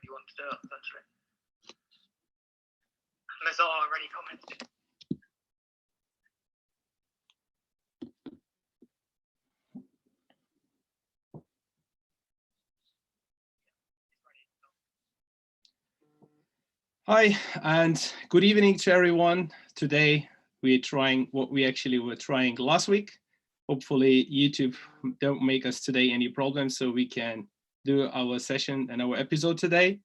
you want to do it, essentially. Unless there are any comments. Hi, and good evening to everyone. Today we're trying what we actually were trying last week. Hopefully YouTube don't make us today any problems, so we can do our session and our episode today.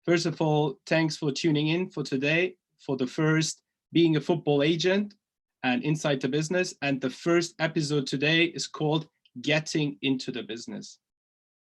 First of all, thanks for tuning in for today, for the first Being a Football Agent and Inside the Business. And the first episode today is called Getting into the Business.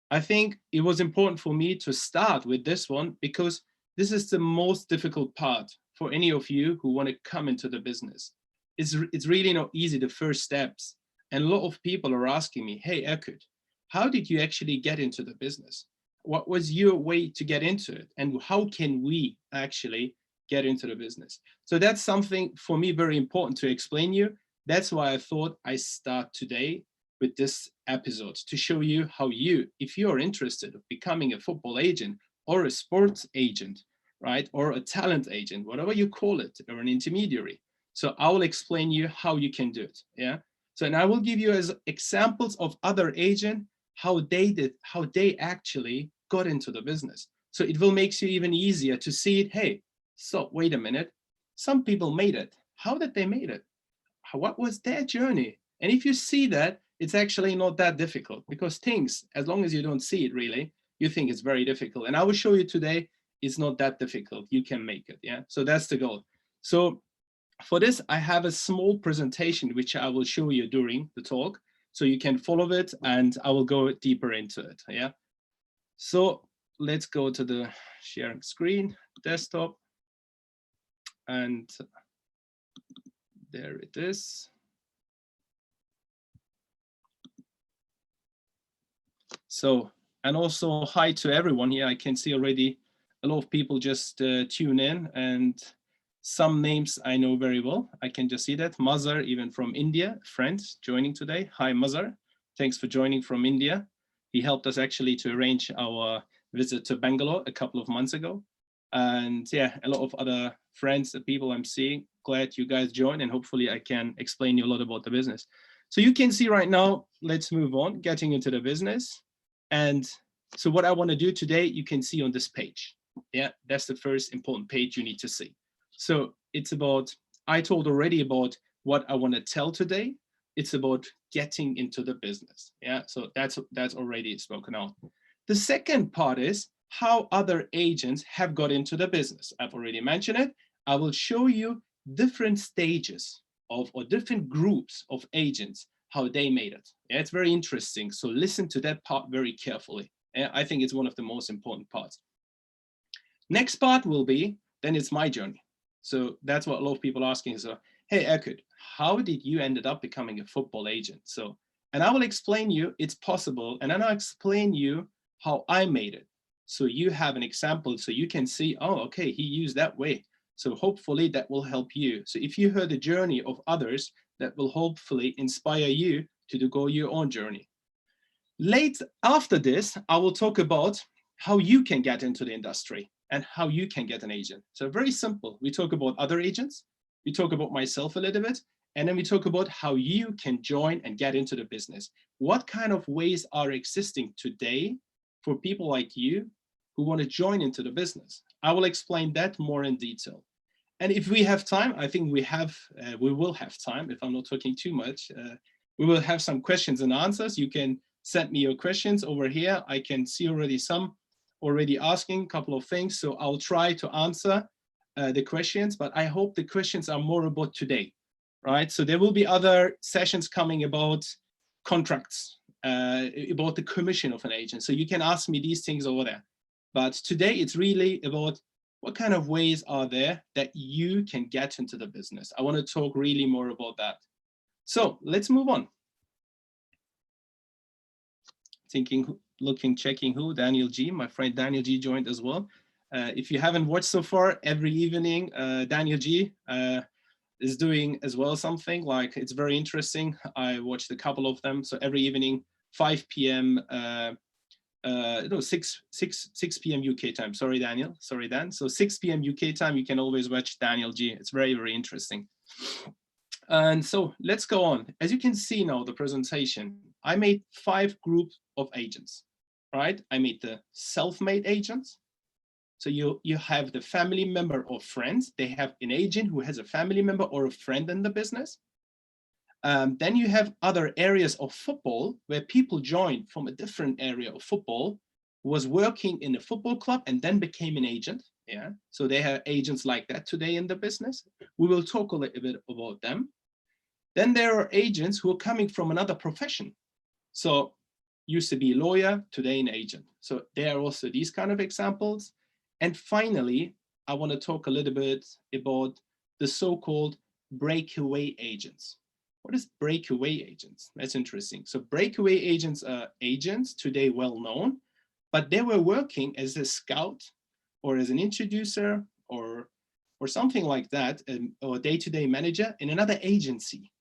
I think it was important for me to start with this one because this is the most difficult part for any of you who want to come into the business. It's really not easy, the first steps. And a lot of people are asking me, hey, Erkut, how did you actually get into the business? What was your way to get into it? And how can we actually get into the business? So that's something for me very important to explain you. That's why I thought I start today with this episode to show you how you, if you're interested in becoming a football agent, or a sports agent, right? Or a talent agent, whatever you call it, or an intermediary. So I will explain you how you can do it, yeah? So, and I will give you as examples of other agents, how they actually got into the business. So it will make you even easier to see it. Hey, so wait a minute, some people made it. How did they make it? What was their journey? And if you see that, it's actually not that difficult because things, as long as you don't see it really, you think it's very difficult. And I will show you today, it's not that difficult. You can make it, yeah? So that's the goal. So for this, I have a small presentation, which I will show you during the talk. So you can follow it and I will go deeper into it, yeah? So let's go to the sharing screen, desktop. And there it is. So, and also hi to everyone here. I can see already a lot of people just tune in and some names I know very well. I can just see that. Mazhar, even from India, friend joining today. Hi, Mazhar. Thanks for joining from India. He helped us actually to arrange our visit to Bangalore a couple of months ago. And yeah, a lot of other friends, the people I'm seeing. Glad you guys joined and hopefully I can explain you a lot about the business. So you can see right now, let's move on, getting into the business. And so what I want to do today, you can see on this page. Yeah, that's the first important page you need to see. So it's about, I told already about what I want to tell today. It's about getting into the business. Yeah, so that's already spoken out. The second part is how other agents have got into the business. I've already mentioned it. I will show you different stages of, or different groups of agents, how they made it. Yeah, it's very interesting. So listen to that part very carefully. Yeah, I think it's one of the most important parts. Next part will be, then it's my journey. So that's what a lot of people are asking. So, hey, Erkut, how did you ended up becoming a football agent? So, and I will explain you it's possible. And then I'll explain you how I made it. So you have an example so you can see, oh, okay, he used that way. So hopefully that will help you. So if you heard the journey of others, that will hopefully inspire you to go your own journey. Late after this, I will talk about how you can get into the industry and how you can get an agent. So very simple. We talk about other agents, we talk about myself a little bit, and then we talk about how you can join and get into the business. What kind of ways are existing today for people like you who want to join into the business? I will explain that more in detail. And if we have time, I think we will have time, if I'm not talking too much, we will have some questions and answers. You can send me your questions over here. I can see already some already asking a couple of things. So I'll try to answer the questions, but I hope the questions are more about today, right? So there will be other sessions coming about contracts, about the commission of an agent. So you can ask me these things over there. But today it's really about what kind of ways are there that you can get into the business. I want to talk really more about that. So let's move on. Checking who, Daniel G, my friend Daniel G joined as well. If you haven't watched so far, every evening, Daniel G is doing as well something like, it's very interesting. I watched a couple of them. So every evening, 5 p.m. no, 6 p.m. UK time. Sorry, Daniel. Sorry, Dan. So 6 p.m. UK time, you can always watch Daniel G. It's very, very interesting. And so let's go on. As you can see now, the presentation, I made 5 groups of agents, right? I made the self-made agents. So you have the family member or friends. They have an agent who has a family member or a friend in the business. Then you have other areas of football where people join from a different area of football, was working in a football club and then became an agent. Yeah, so they have agents like that today in the business. We will talk a little bit about them. Then there are agents who are coming from another profession. So used to be a lawyer, today an agent. So there are also these kind of examples. And finally, I want to talk a little bit about the so-called breakaway agents. What is breakaway agents? That's interesting. So breakaway agents are agents today well known, but they were working as a scout or as an introducer or something like that, or day-to-day manager in another agency.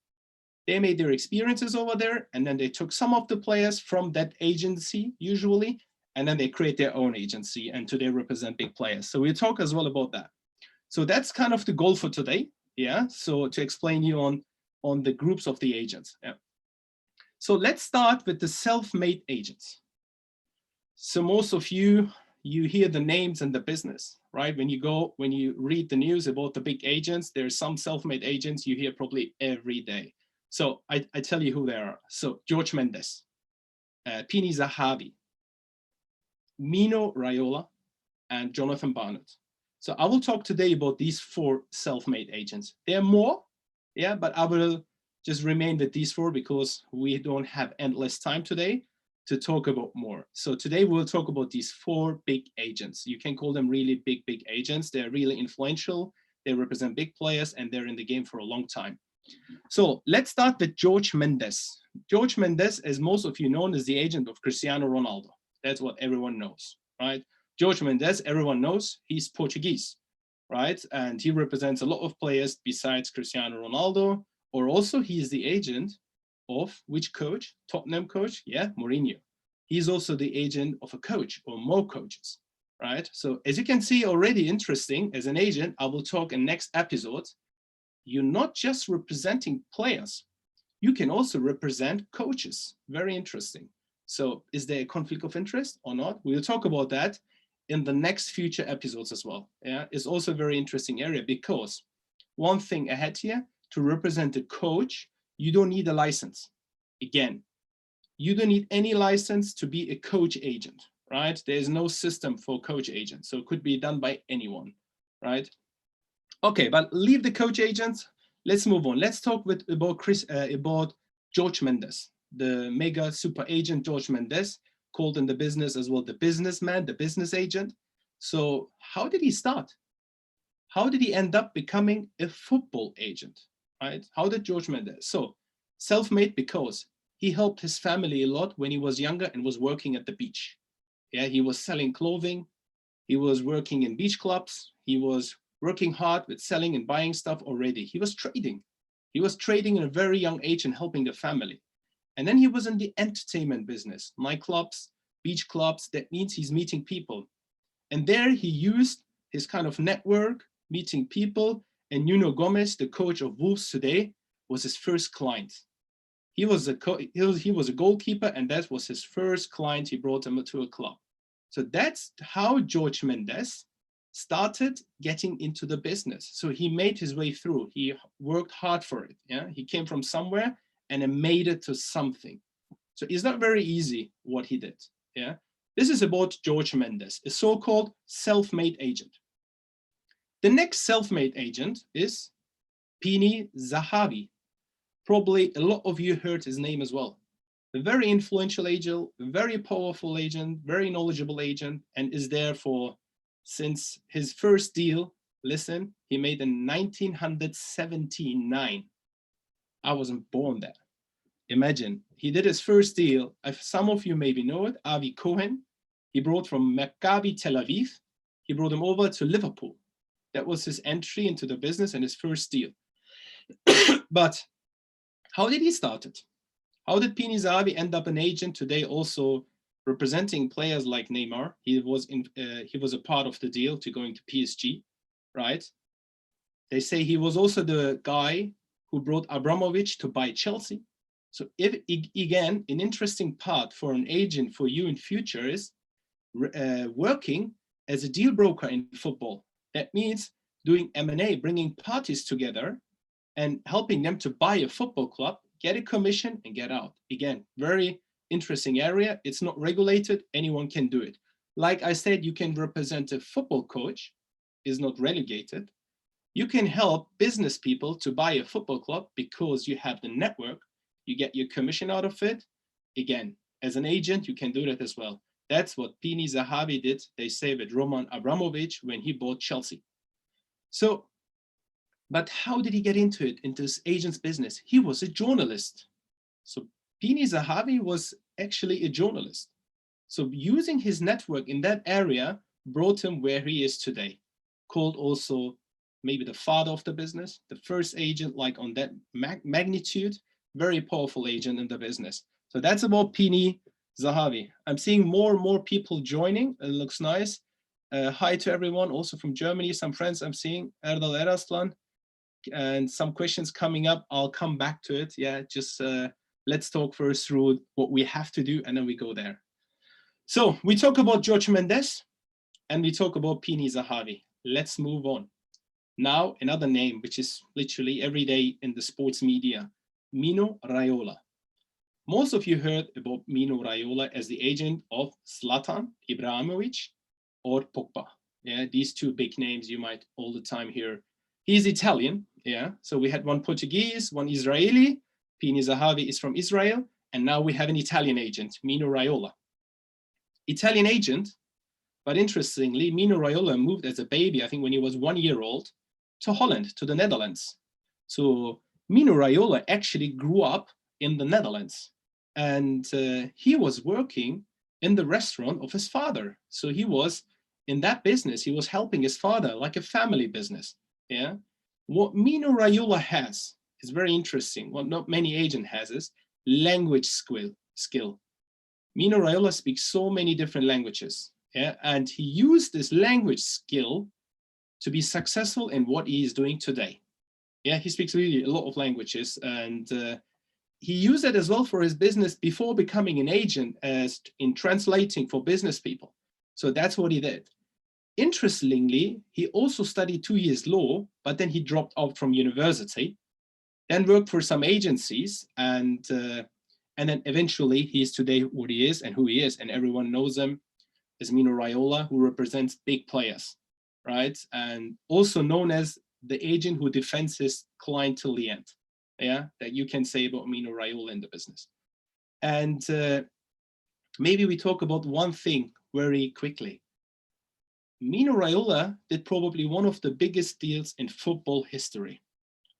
They made their experiences over there, and then they took some of the players from that agency, usually, and then they create their own agency, and today represent big players. So we'll talk as well about that. So that's kind of the goal for today, yeah? So to explain you on the groups of the agents, yeah. So let's start with the self-made agents. So most of you hear the names in the business, right? When you read the news about the big agents, there's some self-made agents you hear probably every day. So I tell you who they are. So Jorge Mendes, Pini Zahavi, Mino Raiola, and Jonathan Barnett. So I will talk today about these 4 self-made agents. There are more, yeah, but I will just remain with these 4 because we don't have endless time today to talk about more. So today we'll talk about these 4 big agents. You can call them really big agents. They're really influential. They represent big players and they're in the game for a long time. So let's start with Jorge Mendes. Jorge Mendes, as most of you know, is the agent of Cristiano Ronaldo. That's what everyone knows, right? Jorge Mendes, everyone knows, he's Portuguese, right? And he represents a lot of players besides Cristiano Ronaldo, or also he is the agent of which coach? Tottenham coach, yeah, Mourinho. He's also the agent of a coach or more coaches, right? So as you can see, already interesting, as an agent, I will talk in next episode, you're not just representing players, you can also represent coaches. Very interesting. So is there a conflict of interest or not? We'll talk about that in the next future episodes as well. Yeah, it's also a very interesting area because one thing ahead here, to represent a coach, you don't need a license. Again, you don't need any license to be a coach agent, right? There's no system for coach agents, so it could be done by anyone, right? Okay, but leave the coach agents. Let's move on. Let's talk about Jorge Mendes, the mega super agent Jorge Mendes, called in the business as well the businessman, the business agent. So how did he start? How did he end up becoming a football agent, right? How did Jorge Mendes? So self-made because he helped his family a lot when he was younger and was working at the beach. Yeah, he was selling clothing. He was working in beach clubs. He was working hard with selling and buying stuff already. He was trading. He was trading at a very young age and helping the family. And then he was in the entertainment business, nightclubs, beach clubs. That means he's meeting people. And there he used his kind of network, meeting people. And Nuno Gomes, the coach of Wolves today, was his first client. He was a goalkeeper, and that was his first client. He brought him to a club. So that's how Jorge Mendes started getting into the business. So he made his way through. He worked hard for it. Yeah, he came from somewhere and it made it to something. So it's not very easy what he did. Yeah, this is about Jorge Mendes, a so-called self-made agent. The next self-made agent is Pini Zahavi. Probably a lot of you heard his name as well. A very influential agent, very powerful agent, very knowledgeable agent, and is there for since his first deal. Listen, he made in 1979. I wasn't born there. Imagine, he did his first deal. Some of you maybe know it, Avi Cohen. He brought from Maccabi Tel Aviv. He brought him over to Liverpool. That was his entry into the business and his first deal. But how did he start it? How did Pini Zahabi end up an agent today, also representing players like Neymar. He was a part of the deal to going to PSG, right? They say he was also the guy who brought Abramovich to buy Chelsea. So if, again, an interesting part for an agent for you in future is working as a deal broker in football. That means doing M&A, bringing parties together and helping them to buy a football club, get a commission and get out. Again, very interesting area. It's not regulated. Anyone can do it. Like I said, you can represent a football coach, is not relegated. You can help business people to buy a football club because you have the network. You get your commission out of it. Again, as an agent, you can do that as well. That's what Pini Zahavi did, they say, with Roman Abramovich when he bought Chelsea. So, but how did he get into it, into this agent's business? He was a journalist. So Pini Zahavi was actually a journalist. So using his network in that area brought him where he is today, called also maybe the father of the business, the first agent like on that magnitude, very powerful agent in the business. So that's about Pini Zahavi. I'm seeing more and more people joining. It looks nice. Hi to everyone, also from Germany, some friends I'm seeing, Erdal Eraslan, and some questions coming up. I'll come back to it. Yeah, just let's talk first through what we have to do and then we go there. So we talk about Jorge Mendes and we talk about Pini Zahavi. Let's move on. Now another name, which is literally every day in the sports media, Mino Raiola. Most of you heard about Mino Raiola as the agent of Zlatan Ibrahimovic or Pogba. Yeah, these two big names you might all the time hear. He's Italian, yeah. So we had one Portuguese, one Israeli. Pini Zahavi is from Israel. And now we have an Italian agent, Mino Raiola. Italian agent, but interestingly, Mino Raiola moved as a baby, I think when he was 1 year old, to Holland, to the Netherlands. So Mino Raiola actually grew up in the Netherlands. And he was working in the restaurant of his father. So he was in that business, he was helping his father, like a family business. Yeah. What Mino Raiola has is very interesting. What not many agent has is language skill. Mino Raiola speaks so many different languages. Yeah. And he used this language skill to be successful in what he is doing today. Yeah, he speaks really a lot of languages, and he used it as well for his business before becoming an agent, as in translating for business people. So that's what he did. Interestingly, he also studied 2 years law, but then he dropped out from university, then worked for some agencies, and then eventually he is today what he is and who he is, and everyone knows him as Mino Raiola, who represents big players, right? And also known as the agent who defends his client till the end. Yeah, that you can say about Mino Raiola in the business. And maybe we talk about one thing very quickly. Mino Raiola did probably one of the biggest deals in football history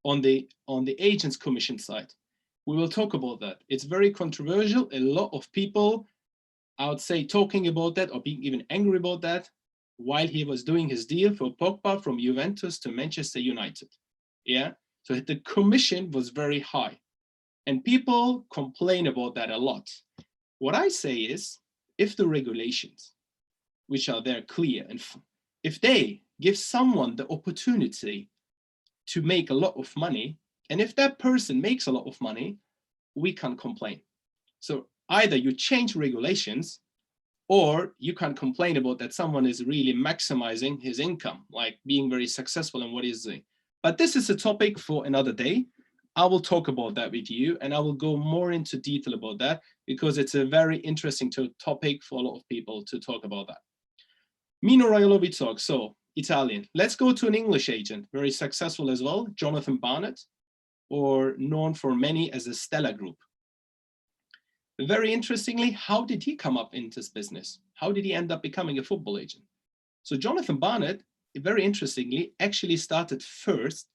on the agents commission side. We will talk about that. It's very controversial. A lot of people, I would say, talking about that or being even angry about that while he was doing his deal for Pogba from Juventus to Manchester United. Yeah, so the commission was very high and people complain about that a lot. What I say is, if the regulations, which are there clear, and if they give someone the opportunity to make a lot of money, and if that person makes a lot of money, we can't complain. So either you change regulations or you can't complain about that someone is really maximizing his income, like being very successful in what he's doing. But this is a topic for another day. I will talk about that with you and I will go more into detail about that because it's a very interesting topic for a lot of people to talk about that. Mino Raiola we talk, so Italian. Let's go to an English agent, very successful as well, Jonathan Barnett, or known for many as the Stella Group. Very interestingly, how did he come up into this business? How did he end up becoming a football agent? So Jonathan Barnett, very interestingly, actually started first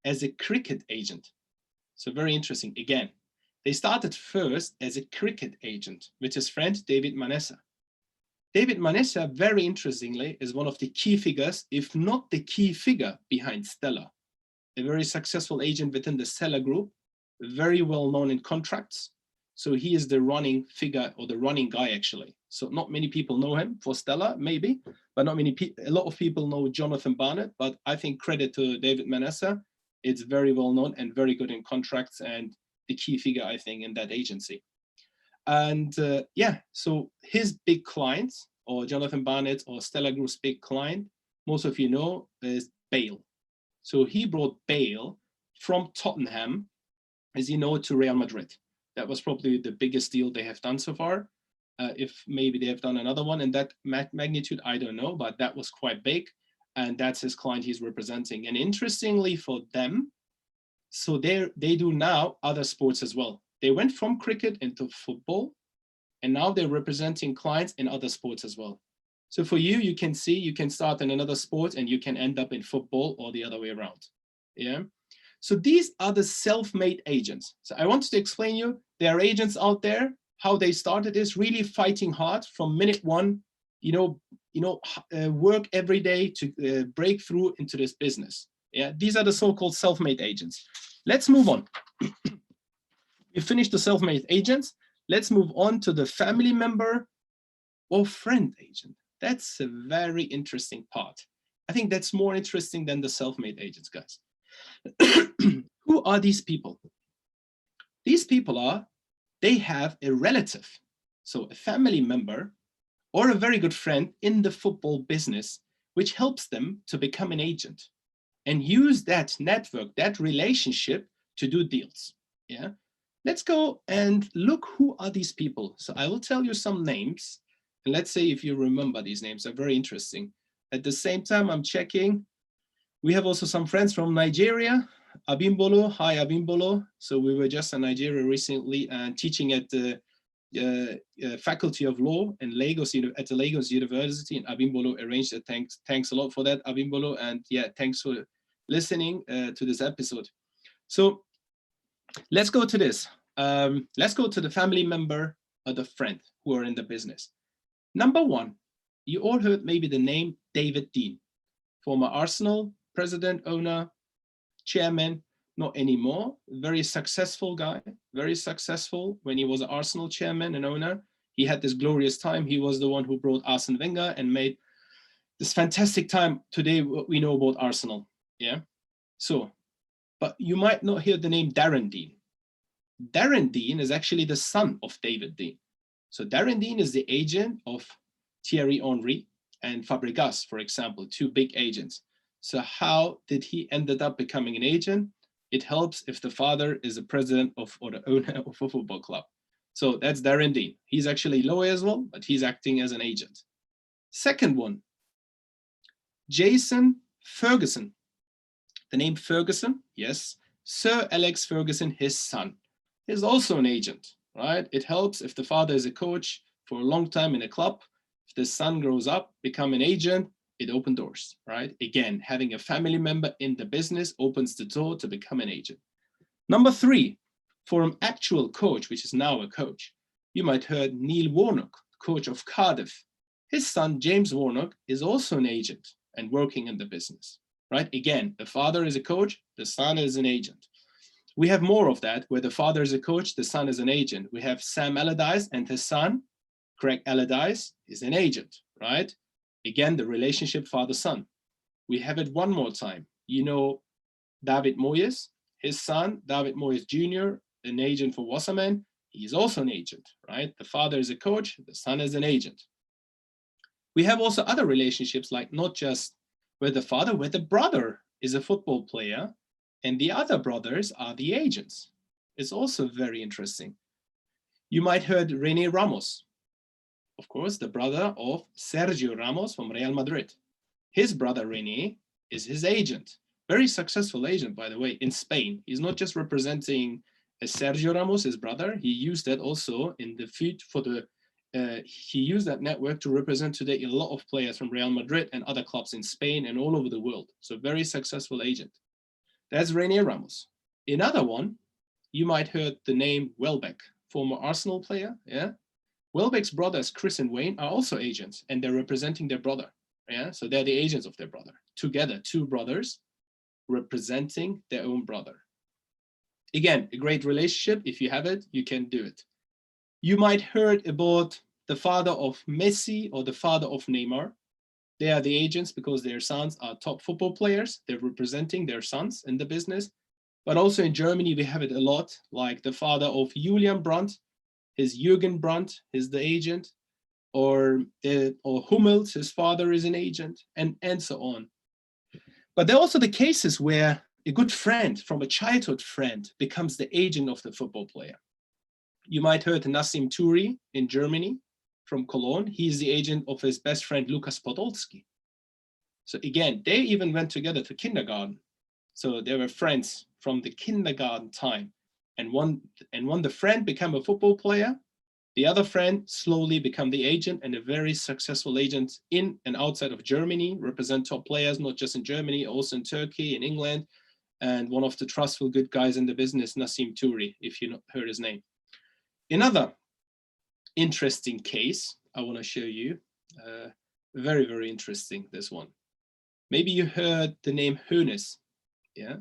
as a cricket agent. So very interesting. Again, they started first as a cricket agent with his friend, David Manessa. David Manessa, very interestingly, is one of the key figures, if not the key figure behind Stella, a very successful agent within the Stella Group, very well known in contracts. So he is the running figure or the running guy actually. So not many people know him. For Stella, maybe, but not many people. A lot of people know Jonathan Barnett, but I think credit to David Manassa. It's very well known and very good in contracts and the key figure, I think, in that agency. And yeah, so his big clients, or Jonathan Barnett or Stella Group's big client, most of you know, is Bale. So he brought Bale from Tottenham, as you know, to Real Madrid. That was probably the biggest deal they have done so far. If maybe they have done another one in that magnitude, I don't know, but that was quite big. And that's his client he's representing. And interestingly for them, so they do now other sports as well. They went from cricket into football, and now they're representing clients in other sports as well. So for you, you can see, you can start in another sport and you can end up in football or the other way around. Yeah. So these are the self-made agents. So I wanted to explain you, there are agents out there. How they started is really fighting hard from minute one, work every day to break through into this business. Yeah, these are the so-called self-made agents. Let's move on. We finished the self-made agents. Let's move on to the family member or friend agent. That's a very interesting part. I think that's more interesting than the self-made agents, guys. Who are these people? These people they have a relative, so a family member or a very good friend in the football business, which helps them to become an agent and use that network, that relationship to do deals. Yeah, let's go and look who are these people. So I will tell you some names, and let's say if you remember these names, are very interesting. At the same time, I'm checking. We have also some friends from Nigeria. Abimbolo, hi Abimbolo. So we were just in Nigeria recently and teaching at the Faculty of Law in Lagos, at the Lagos University, and Abimbolo arranged it. Thanks a lot for that, Abimbolo, and yeah, thanks for listening to this episode. So let's go to this. Let's go to the family member or the friend who are in the business. Number one, you all heard maybe the name David Dein, former Arsenal president, owner, chairman, not anymore. Very successful guy, very successful when he was an Arsenal chairman and owner. He had this glorious time. He was the one who brought Arsene Wenger and made this fantastic time. Today, what we know about Arsenal. Yeah. So, but you might not hear the name Darren Dein. Darren Dein is actually the son of David Dein. So Darren Dein is the agent of Thierry Henry and Fabregas, for example, two big agents. So how did he ended up becoming an agent? It helps if the father is the president of or the owner of a football club. So that's Darren Dein. He's actually a lawyer as well, but he's acting as an agent. Second one, Jason Ferguson. The name Ferguson, yes. Sir Alex Ferguson, his son, is also an agent, right? It helps if the father is a coach for a long time in a club. If the son grows up, become an agent, it opens doors, right? Again, having a family member in the business opens the door to become an agent. Number three, for an actual coach, which is now a coach, you might have heard Neil Warnock, coach of Cardiff. His son, James Warnock, is also an agent and working in the business, right? Again, the father is a coach, the son is an agent. We have more of that, where the father is a coach, the son is an agent. We have Sam Allardyce and his son, Craig Allardyce, is an agent, right? Again, the relationship father-son. We have it one more time. You know David Moyes, his son, David Moyes Jr., an agent for Wasserman. He's also an agent, right? The father is a coach, the son is an agent. We have also other relationships, like not just where the father, where the brother is a football player, and the other brothers are the agents. It's also very interesting. You might have heard René Ramos, of course, the brother of Sergio Ramos from Real Madrid. His brother René is his agent. Very successful agent, by the way, in Spain. He's not just representing Sergio Ramos, his brother. He used that also in the feed for the, he used that network to represent today a lot of players from Real Madrid and other clubs in Spain and all over the world. So very successful agent. That's René Ramos. Another one, you might heard the name Welbeck, former Arsenal player, yeah? Welbeck's brothers, Chris and Wayne, are also agents, and they're representing their brother. Yeah, so they're the agents of their brother. Together, two brothers representing their own brother. Again, a great relationship. If you have it, you can do it. You might heard about the father of Messi or the father of Neymar. They are the agents because their sons are top football players. They're representing their sons in the business. But also in Germany, we have it a lot, like the father of Julian Brandt, his Jürgen Brandt is the agent, or Hummels, his father is an agent, and so on. But there are also the cases where a good friend from a childhood friend becomes the agent of the football player. You might heard Nassim Turi in Germany from Cologne. He's the agent of his best friend, Lukas Podolski. So again, they even went together to kindergarten. So they were friends from the kindergarten time. And when the friend became a football player, the other friend slowly became the agent, and a very successful agent in and outside of Germany, represent top players, not just in Germany, also in Turkey, in England, and one of the trustful good guys in the business, Nassim Turi, if you heard his name. Another interesting case I want to show you, very, very interesting, this one. Maybe you heard the name Hoeneß, yeah?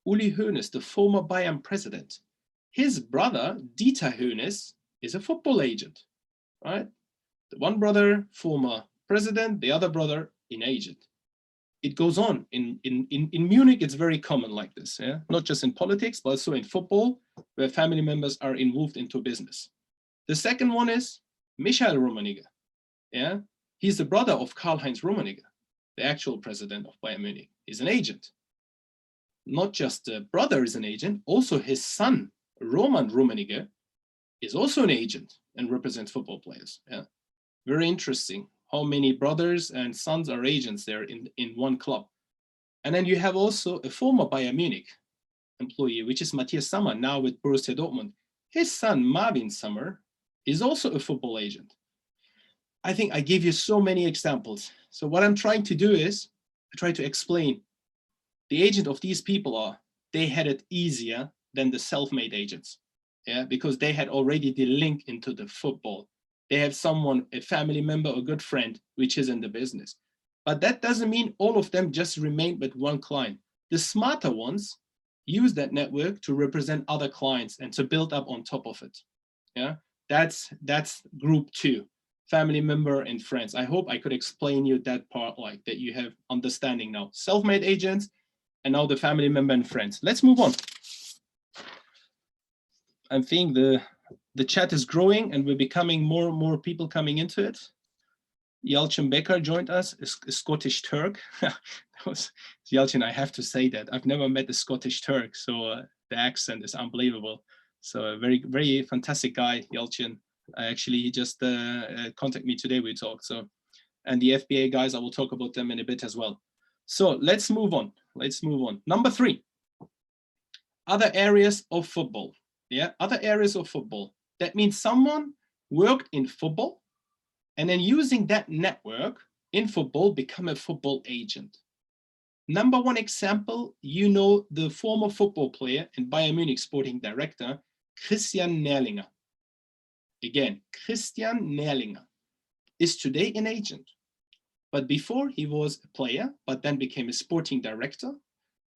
Uli Hoeneß, the former Bayern president. His brother, Dieter Hoeneß, is a football agent, right? The one brother, former president, the other brother, an agent. It goes on. In Munich, it's very common like this, yeah? Not just in politics, but also in football, where family members are involved into business. The second one is Michael Rummenigge, yeah? He's the brother of Karl-Heinz Rummenigge, the actual president of Bayern Munich. He's an agent. Not just the brother is an agent, also his son, Roman Rummenigge, is also an agent and represents football players. Yeah, very interesting how many brothers and sons are agents there in one club. And then you have also a former Bayern Munich employee, which is Matthias Sammer, now with Borussia Dortmund. His son, Marvin Sammer, is also a football agent. I think I gave you so many examples. So what I'm trying to do is I try to explain the agent of these people they had it easier than the self-made agents. Yeah, because they had already the link into the football. They have someone, a family member, a good friend, which is in the business. But that doesn't mean all of them just remain with one client. The smarter ones use that network to represent other clients and to build up on top of it. Yeah, that's group 2, family member and friends. I hope I could explain you that part, like that you have understanding now. Self-made agents, and now the family member and friends. Let's move on. I'm thinking the chat is growing and we're becoming more and more people coming into it. Yalcin Becker joined us, a Scottish Turk. That was Yalcin, I have to say that. I've never met a Scottish Turk, so the accent is unbelievable. So a very, very fantastic guy, Yalcin. Actually, he just contacted me today, we talked. So, and the FBA guys, I will talk about them in a bit as well. So let's move on. Let's move on. Number 3, other areas of football. Yeah, other areas of football. That means someone worked in football and then using that network in football become a football agent. Number 1 example, you know the former football player and Bayern Munich sporting director, Christian Nährlinger. Again, Christian Nährlinger is today an agent. But before he was a player, but then became a sporting director,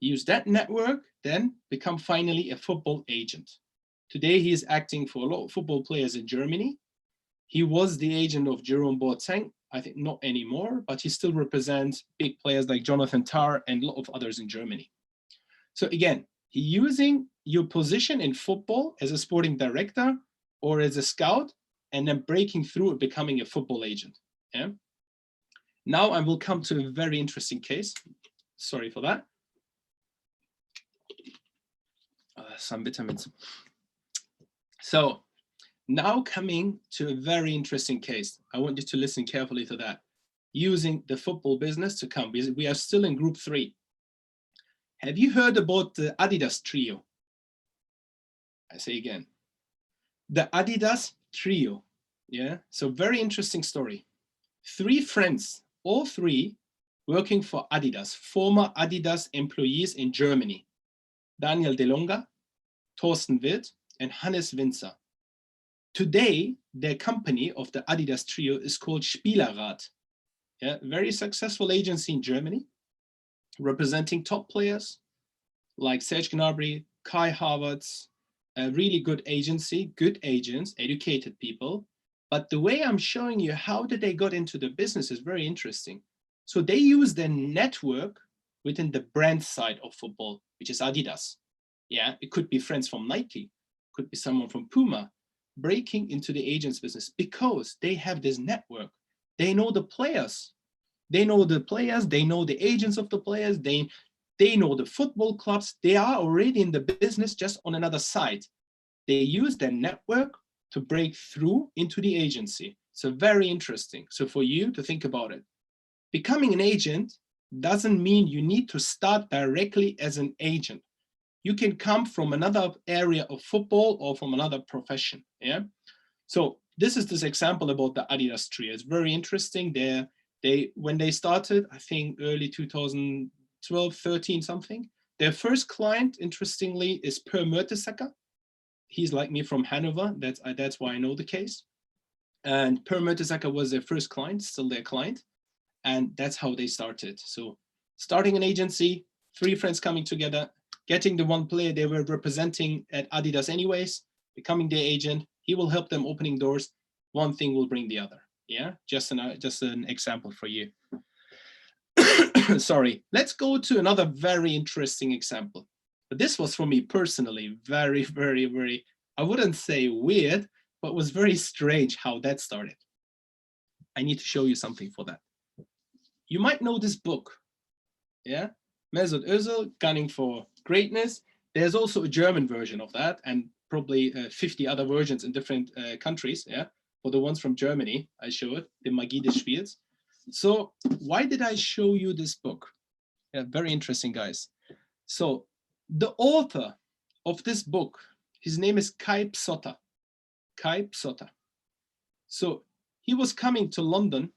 used that network, then become finally a football agent. Today, he is acting for a lot of football players in Germany. He was the agent of Jerome Boateng, I think not anymore, but he still represents big players like Jonathan Tah and a lot of others in Germany. So again, using your position in football as a sporting director or as a scout, and then breaking through and becoming a football agent. Yeah. Now I will come to a very interesting case. Sorry for that. Some vitamins. So now coming to a very interesting case. I want you to listen carefully to that. Using the football business to come. We are still in group 3. Have you heard about the Adidas Trio? I say again, the Adidas Trio. Yeah, so very interesting story. 3 friends, all 3 working for Adidas, former Adidas employees in Germany. Daniel DeLonga, Thorsten Wild, and Hannes Winzer. Today, their company of the Adidas Trio is called Spielerrat. Yeah, very successful agency in Germany, representing top players like Serge Gnabry, Kai Havertz, a really good agency, good agents, educated people. But the way I'm showing you how did they got into the business is very interesting. So they use their network within the brand side of football, which is Adidas. Yeah, it could be friends from Nike, could be someone from Puma, breaking into the agents business because they have this network. They know the players. They know the players, they know the agents of the players, they know the football clubs. They are already in the business just on another side. They use their network to break through into the agency. So very interesting. So for you to think about it, becoming an agent doesn't mean you need to start directly as an agent. You can come from another area of football or from another profession. Yeah. So this is this example about the Adidas Trio. It's very interesting. When they started, I think early 2012, 13 something. Their first client, interestingly, is Per Mertesacker. He's like me from Hanover. That's why I know the case. And Per Mertesacker was their first client, still their client. And that's how they started. So starting an agency, 3 friends coming together, getting the one player they were representing at Adidas anyways, becoming their agent. He will help them opening doors. One thing will bring the other. Yeah, just an example for you. Sorry, let's go to another very interesting example. But this was for me personally very, very, very, I wouldn't say weird, but was very strange how that started. I need to show you something for that. You might know this book. Yeah, Mesut Özil, Gunning for Greatness. There's also a German version of that and probably 50 other versions in different countries. Yeah, for the ones from Germany, I show it, the Magie des Spiels. So why did I show you this book? Yeah, very interesting, guys. So the author of this book, his name is Kai Psotta. Kai Psotta. So he was coming to London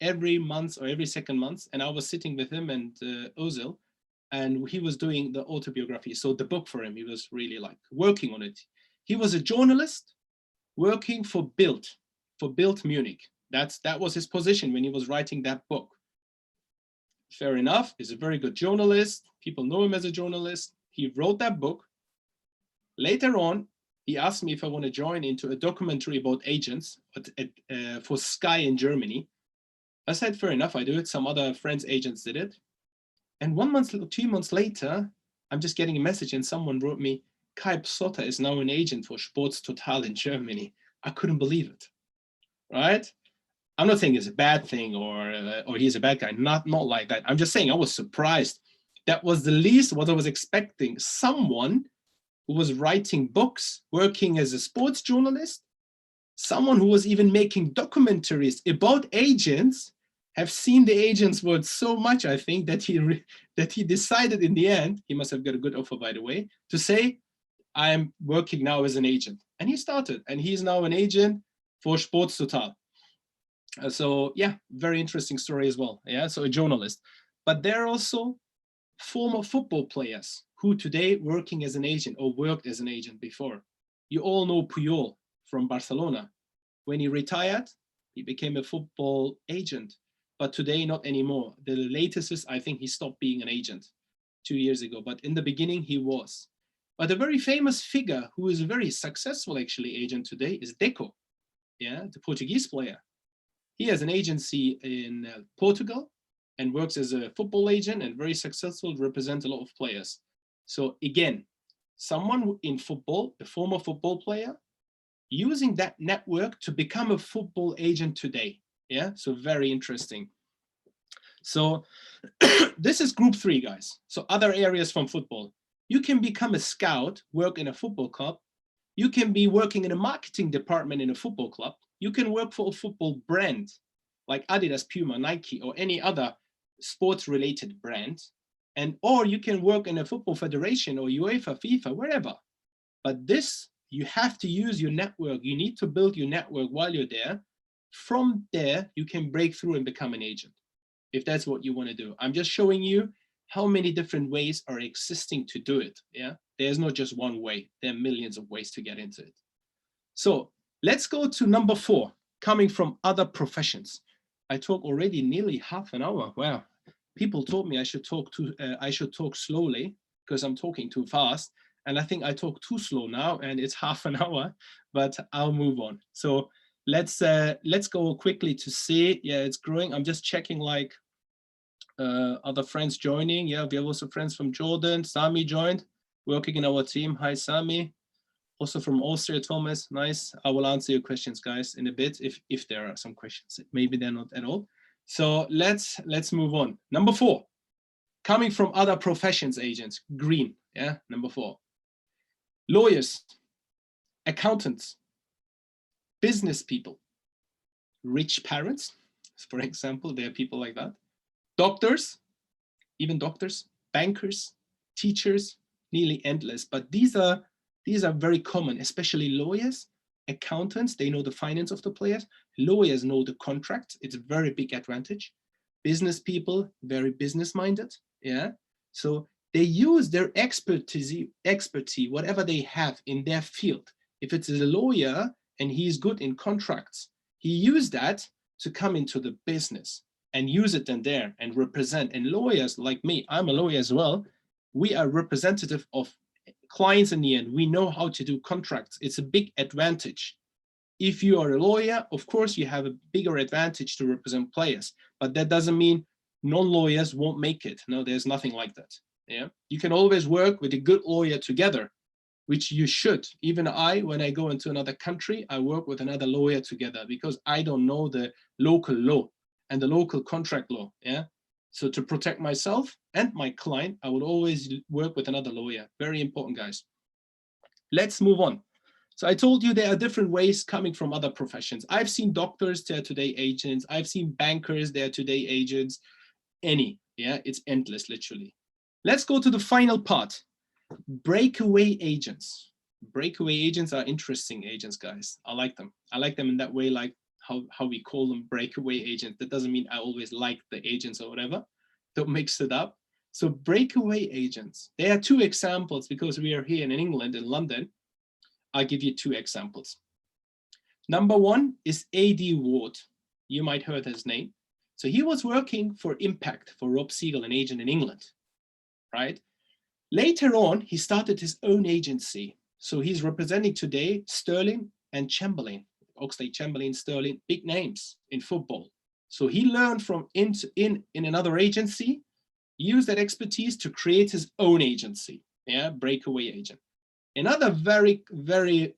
every month or every second month, and I was sitting with him and Özil, and he was doing the autobiography. So the book for him, he was really like working on it. He was a journalist working for Bild Munich. That was his position when he was writing that book. Fair enough, he's a very good journalist. People know him as a journalist. He wrote that book. Later on, he asked me if I want to join into a documentary about agents for Sky in Germany. I said, fair enough, I do it. Some other friends' agents did it. And 1 month, 2 months later, I'm just getting a message and someone wrote me, Kai Psotta is now an agent for Sports Total in Germany. I couldn't believe it, right? I'm not saying it's a bad thing or he's a bad guy, not like that. I'm just saying I was surprised. That was the least what I was expecting. Someone who was writing books, working as a sports journalist, someone who was even making documentaries about agents, have seen the agents worth so much, I think, that he decided in the end, he must have got a good offer, by the way, to say, I am working now as an agent. And he started, and he's now an agent for Sports Total. So yeah, very interesting story as well. Yeah, so a journalist. But there are also former football players who today working as an agent or worked as an agent before. You all know Puyol from Barcelona. When he retired, he became a football agent, but today not anymore. The latest is, I think he stopped being an agent 2 years ago, but in the beginning he was. But a very famous figure who is a very successful actually agent today is Deco, yeah, the Portuguese player. He has an agency in Portugal and works as a football agent and very successful, represents a lot of players. So again, someone in football, a former football player, using that network to become a football agent today. Yeah, so very interesting. So this is group 3, guys. So other areas from football. You can become a scout, work in a football club. You can be working in a marketing department in a football club. You can work for a football brand like Adidas, Puma, Nike, or any other sports-related brand. Or you can work in a football federation or UEFA, FIFA, wherever. But this, you have to use your network. You need to build your network while you're there. From there, you can break through and become an agent, if that's what you want to do. I'm just showing you how many different ways are existing to do it. Yeah, there's not just one way. There are millions of ways to get into it. So let's go to number 4, coming from other professions. I talk already nearly half an hour. Wow, people told me I should talk slowly because I'm talking too fast. And I think I talk too slow now and it's half an hour, but I'll move on. So let's go quickly to see. Yeah, it's growing. I'm just checking like other friends joining. Yeah, we have also friends from Jordan. Sami joined, working in our team. Hi, Sami. Also from Austria, Thomas. Nice. I will answer your questions, guys, in a bit if there are some questions. Maybe they're not at all. So let's move on. Number 4, coming from other professions, agents. Green. Yeah, number 4. Lawyers, accountants, business people, rich parents, for example. There are people like that. Doctors, even doctors, bankers, teachers, nearly endless. But these are very common, especially lawyers, accountants. They know the finance of the players. Lawyers know the contracts. It's a very big advantage. Business people, very business minded. Yeah. So they use their expertise, whatever they have in their field. If it's a lawyer and he's good in contracts, he used that to come into the business and use it then there and represent. And lawyers like me, I'm a lawyer as well. We are representative of clients in the end. We know how to do contracts. It's a big advantage. If you are a lawyer, of course, you have a bigger advantage to represent players, but that doesn't mean non-lawyers won't make it. No, there's nothing like that. Yeah, you can always work with a good lawyer together, which you should. Even when I go into another country, I work with another lawyer together because I don't know the local law and the local contract law. Yeah. So to protect myself and my client, I would always work with another lawyer. Very important, guys. Let's move on. So I told you there are different ways coming from other professions. I've seen doctors, they're today agents. I've seen bankers, they're today agents. Yeah, it's endless, literally. Let's go to the final part. Breakaway agents. Breakaway agents are interesting agents, guys. I like them. I like them in that way, like how we call them breakaway agents. That doesn't mean I always like the agents or whatever. Don't mix it up. So breakaway agents. There are 2 examples because we are here in England, in London. I'll give you 2 examples. Number 1 is A.D. Ward. You might heard his name. So he was working for Impact, for Rob Siegel, an agent in England, right? Later on, he started his own agency. So he's representing today Sterling and Chamberlain, Oxlade-Chamberlain, Sterling, big names in football. So he learned from in another agency, used that expertise to create his own agency, yeah, breakaway agent. Another very, very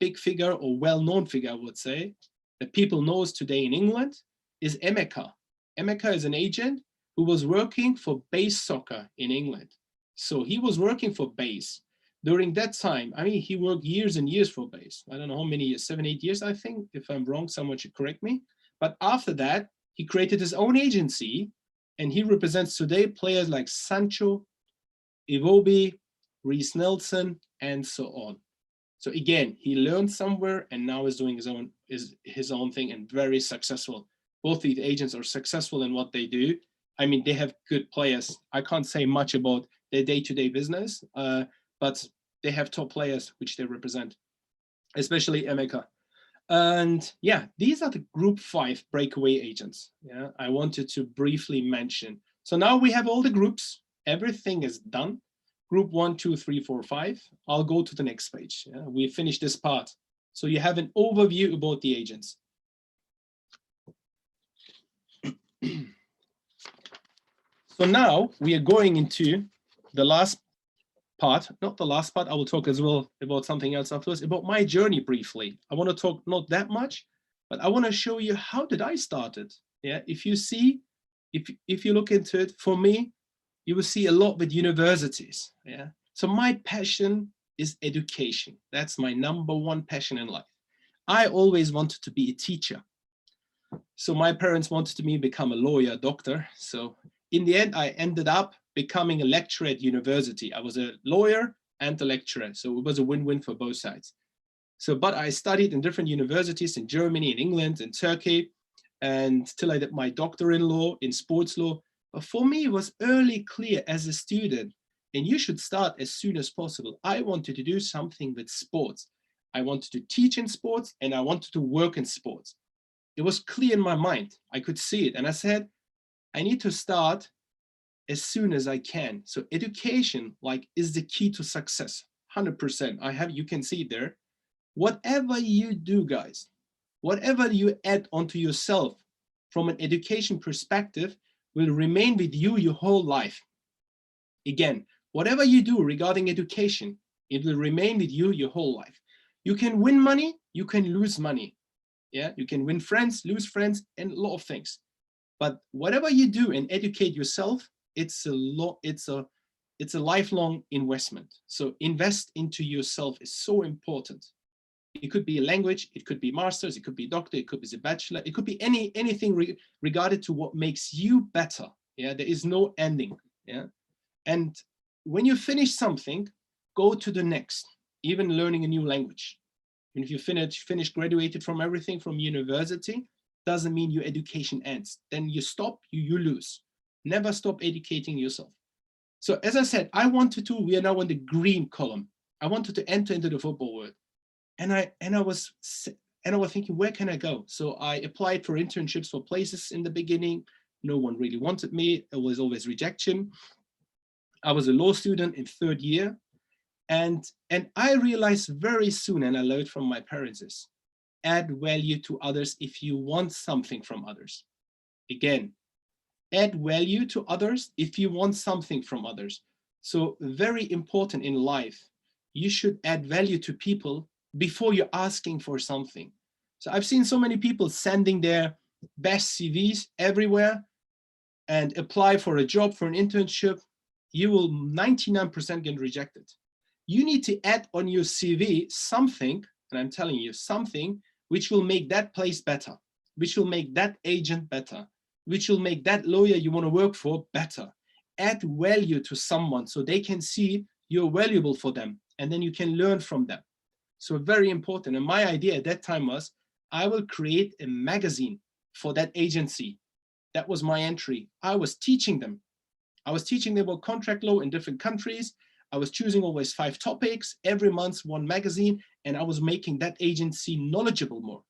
big figure or well-known figure, I would say, that people knows today in England is Emeka. Emeka is an agent who was working for Base Soccer in England. So he was working for Base. During that time, I mean, he worked years and years for Base. I don't know how many years, 7, 8 years, I think. If I'm wrong, someone should correct me. But after that, he created his own agency and he represents today players like Sancho, Iwobi, Reece Nelson, and so on. So again, he learned somewhere and now is doing his own thing and very successful. Both these agents are successful in what they do. I mean, they have good players. I can't say much about their day-to-day business, but they have top players which they represent, especially Emeka. And yeah, these are the group 5 breakaway agents. Yeah, I wanted to briefly mention. So now we have all the groups. Everything is done. Group 1, 2, 3, 4, 5. I'll go to the next page. Yeah, we finished this part. So you have an overview about the agents. So now we are going into the last part, not the last part. I will talk as well about something else afterwards, about my journey briefly. I want to talk not that much, but I want to show you how did I start it. Yeah, if you see, if you look into it, for me, you will see a lot with universities. Yeah, so my passion is education. That's my number 1 passion in life. I always wanted to be a teacher. So my parents wanted me to become a lawyer, doctor. So in the end, I ended up becoming a lecturer at university. I was a lawyer and a lecturer. So it was a win-win for both sides. So, but I studied in different universities in Germany, in England, in Turkey, and till I did my doctor in law, in sports law. But for me, it was early clear as a student, and you should start as soon as possible. I wanted to do something with sports. I wanted to teach in sports and I wanted to work in sports. It was clear in my mind. I could see it. And I said, I need to start as soon as I can. So education is the key to success. 100%. You can see it there. Whatever you do, guys, whatever you add onto yourself from an education perspective will remain with you your whole life. Again, whatever you do regarding education, it will remain with you your whole life. You can win money, you can lose money. Yeah, you can win friends, lose friends, and a lot of things. But whatever you do and educate yourself, it's a lifelong investment. So invest into yourself is so important. It could be a language, it could be masters, it could be doctor, it could be a bachelor, it could be anything regarded to what makes you better. Yeah, there is no ending. Yeah, and when you finish something, go to the next, even learning a new language. And if you finish graduated from everything from university, doesn't mean your education ends. Then you stop, you lose. Never stop educating yourself. So as I said, we are now on the green column. I wanted to enter into the football world. And I was thinking, where can I go? So I applied for internships for places in the beginning. No one really wanted me. It was always rejection. I was a law student in third year. And I realized very soon, and I learned from my parents, is add value to others if you want something from others. Again, add value to others if you want something from others. So very important in life, you should add value to people before you're asking for something. So I've seen so many people sending their best CVs everywhere and apply for a job, for an internship. You will 99% get rejected. You need to add on your CV something, and I'm telling you something, which will make that place better, which will make that agent better, which will make that lawyer you want to work for better. Add value to someone so they can see you're valuable for them, and then you can learn from them. So very important. And my idea at that time was, I will create a magazine for that agency. That was my entry. I was teaching them. I was teaching them about contract law in different countries. I was choosing always 5 topics, every month 1 magazine, and I was making that agency knowledgeable more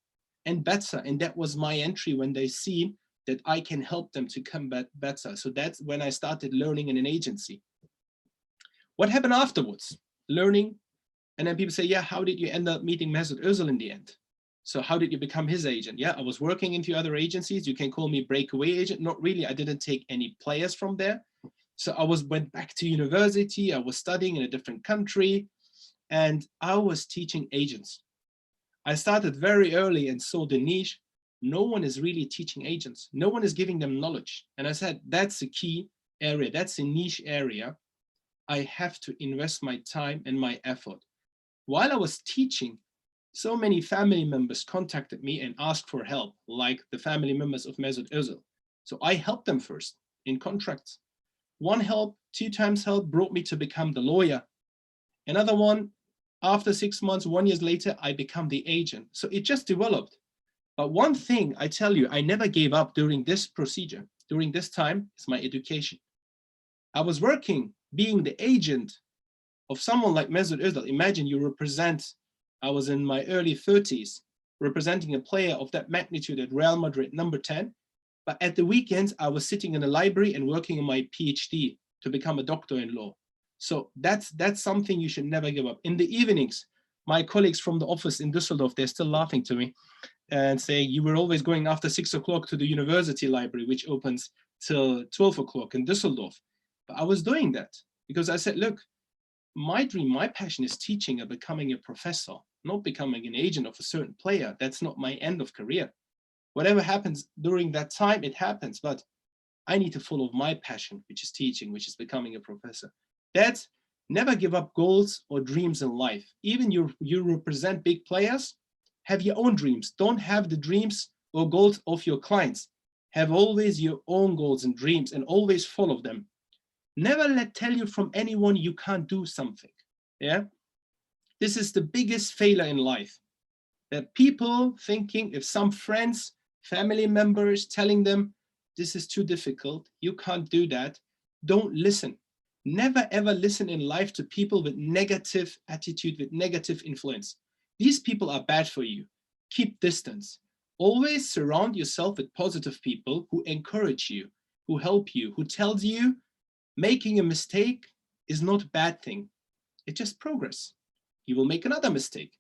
and better. And that was my entry when they see that I can help them to come back better. So that's when I started learning in an agency. What happened afterwards? Learning. And then people say, yeah, how did you end up meeting Mesut Özil in the end? So how did you become his agent? Yeah, I was working in 2 other agencies. You can call me Breakaway Agent. Not really, I didn't take any players from there. So I went back to university. I was studying in a different country and I was teaching agents. I started very early and saw the niche. No one is really teaching agents. No one is giving them knowledge. And I said, that's a key area. That's a niche area. I have to invest my time and my effort. While I was teaching, so many family members contacted me and asked for help, like the family members of Mesut Özil. So I helped them first in contracts. One help, 2 times help brought me to become the lawyer. Another one, after 6 months, 1 year later, I become the agent. So it just developed. But one thing I tell you, I never gave up during this procedure, during this time, is my education. I was working, being the agent of someone like Mesut Özil. Imagine you represent, I was in my early 30s, representing a player of that magnitude at Real Madrid, number 10. But at the weekends, I was sitting in a library and working on my PhD to become a doctor in law. So that's something you should never give up. In the evenings, my colleagues from the office in Düsseldorf, they're still laughing to me and saying, you were always going after 6 o'clock to the university library, which opens till 12 o'clock in Düsseldorf. But I was doing that because I said, look, my dream, my passion is teaching and becoming a professor, not becoming an agent of a certain player. That's not my end of career. Whatever happens during that time, it happens, but I need to follow my passion, which is teaching, which is becoming a professor. That's never give up goals or dreams in life. Even you represent big players, have your own dreams. Don't have the dreams or goals of your clients. Have always your own goals and dreams and always follow them. Never tell you from anyone you can't do something. Yeah, this is the biggest failure in life. That people thinking, if some friends, family members telling them, this is too difficult, you can't do that, don't listen. Never ever listen in life to people with negative attitude, with negative influence. These people are bad for you. Keep distance. Always surround yourself with positive people who encourage you, who help you, who tells you making a mistake is not a bad thing. It's just progress. You will make another mistake.